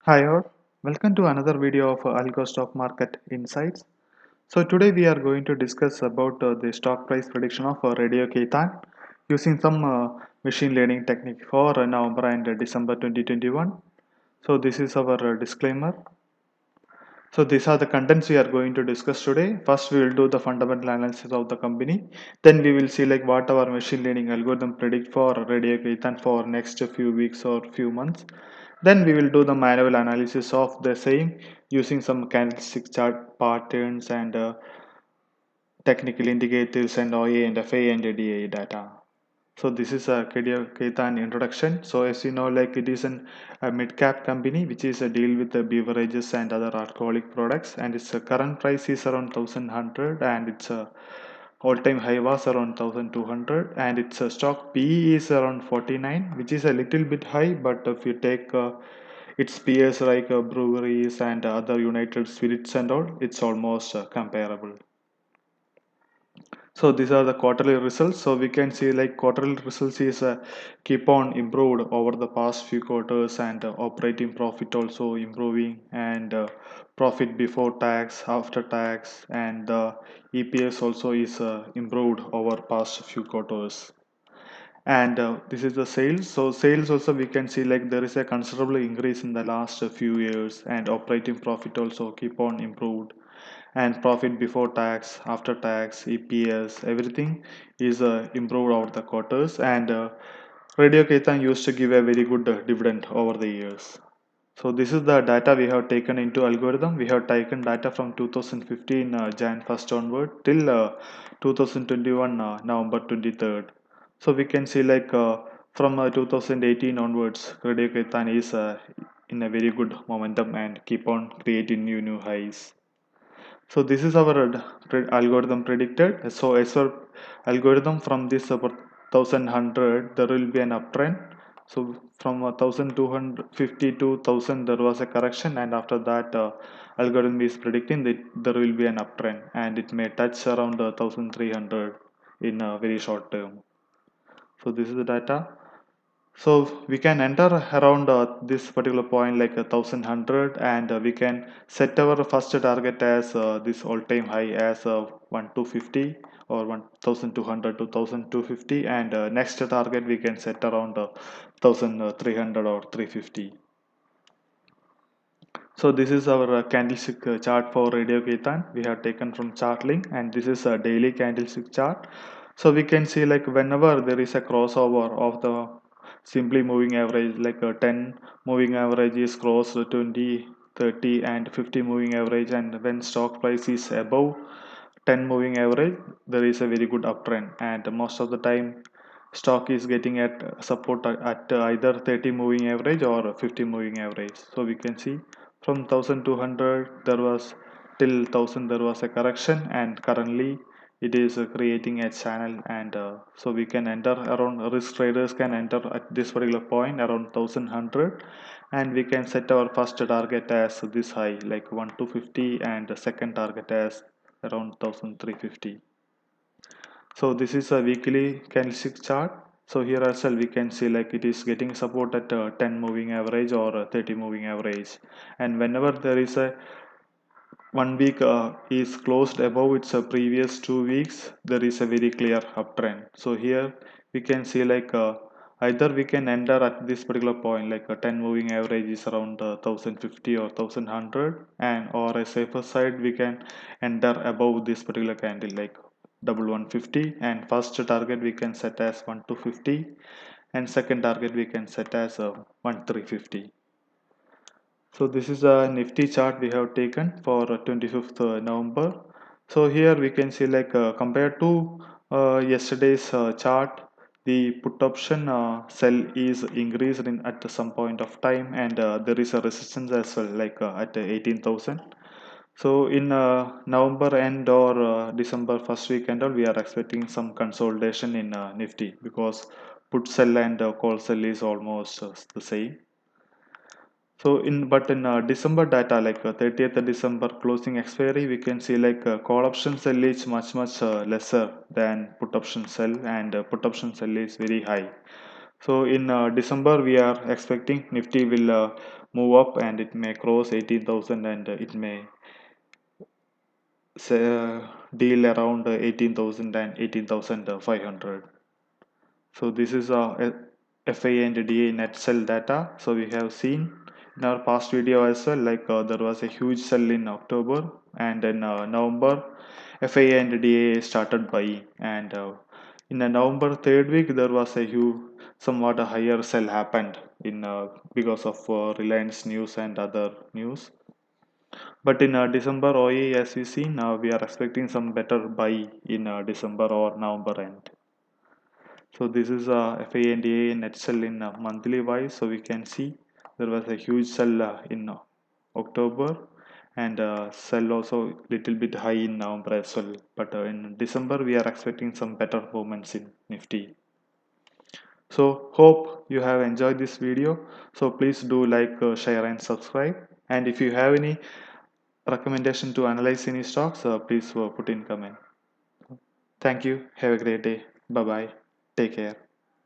Hi all, welcome to another video of Algo Stock Market Insights. So today we are going to discuss about the stock price prediction of Radio Ketan using some machine learning technique for November and December 2021. So this is our disclaimer. So these are the contents we are going to discuss today. First we will do the fundamental analysis of the company. Then we will see like what our machine learning algorithm predict for Radio Ketan for next few weeks or few months. Then we will do the manual analysis of the same using some candlestick chart patterns and technical indicators and OA and FA and DA data. So this is a Ketan introduction. So as you know, like it is a mid-cap company which is a deal with the beverages and other alcoholic products, and its current price is around 1100, and its all-time high was around 1200, and its stock PE is around 49, which is a little bit high, but if you take its peers like breweries and other United Spirits and all, it's almost comparable. So these are the quarterly results. So we can see like quarterly results is keep on improved over the past few quarters, and operating profit also improving, and profit before tax, after tax, and EPS also is improved over past few quarters. And this is the sales. So sales also we can see like there is a considerable increase in the last few years, and operating profit also keep on improved, and profit before tax, after tax, EPS, everything is improved over the quarters. And Radio Ketan used to give a very good dividend over the years. So this is the data we have taken into algorithm. We have taken data from 2015 Jan 1st onward till 2021 November 23rd. So we can see like from 2018 onwards, Radio Ketan is in a very good momentum and keep on creating new highs. So this is our algorithm predicted. So as our algorithm, from this about 1100 there will be an uptrend. So from 1250 to 1000 there was a correction, and after that algorithm is predicting that there will be an uptrend, and it may touch around 1300 in a very short term. So this is the data. So we can enter around this particular point like 1100, and we can set our first target as this all-time high as 1250 or 1200 to 1250, and next target we can set around 1300 or 350. So this is our candlestick chart for Radio Ketan. We have taken from ChartLink, and this is a daily candlestick chart. So we can see like whenever there is a crossover of the simply moving average, like a 10 moving average is crossed 20, 30 and 50 moving average, and when stock price is above 10 moving average, there is a very good uptrend, and most of the time stock is getting at support at either 30 moving average or 50 moving average. So we can see from 1200 there was till 1000 there was a correction, and currently it is creating a channel, and so we can enter around, risk traders can enter at this particular point around 1100, and we can set our first target as this high like 1250, and the second target as around 1350. So this is a weekly candlestick chart. So here as well we can see like it is getting support at 10 moving average or 30 moving average, and whenever there is a 1 week is closed above its previous 2 weeks, there is a very clear uptrend. So here we can see like either we can enter at this particular point like a 10 moving average is around 1050 or 1100, and or a safer side we can enter above this particular candle like 1150, and first target we can set as 1250, and second target we can set as 1350. So this is a Nifty chart we have taken for 25th November. So here we can see like compared to yesterday's chart, the put option sell is increased in at some point of time, and there is a resistance as well like at 18,000. So in November end or December first week and all, we are expecting some consolidation in Nifty, because put sell and call sell is almost the same. So in December data like 30th December closing expiry, we can see like call option sell is much lesser than put option sell, and put option sell is very high. So in December, we are expecting Nifty will move up and it may cross 18,000 and it may deal around 18,000 and 18,500. So this is FA and DA net sell data. So we have seen in our past video as well, like there was a huge sell in October, and in November, FA and DA started buying, and in the November third week there was a huge, somewhat a higher sell happened in because of Reliance news and other news. But in December OE, as we see now, we are expecting some better buy in December or November end. So this is FANDA net sell in monthly wise. So we can see there was a huge sell in October, and sell also little bit high in November as well. But in December we are expecting some better performance in Nifty. So hope you have enjoyed this video. So please do like, share and subscribe. And if you have any recommendation to analyze any stocks, please put in comment. Thank you. Have a great day. Bye bye. Take care.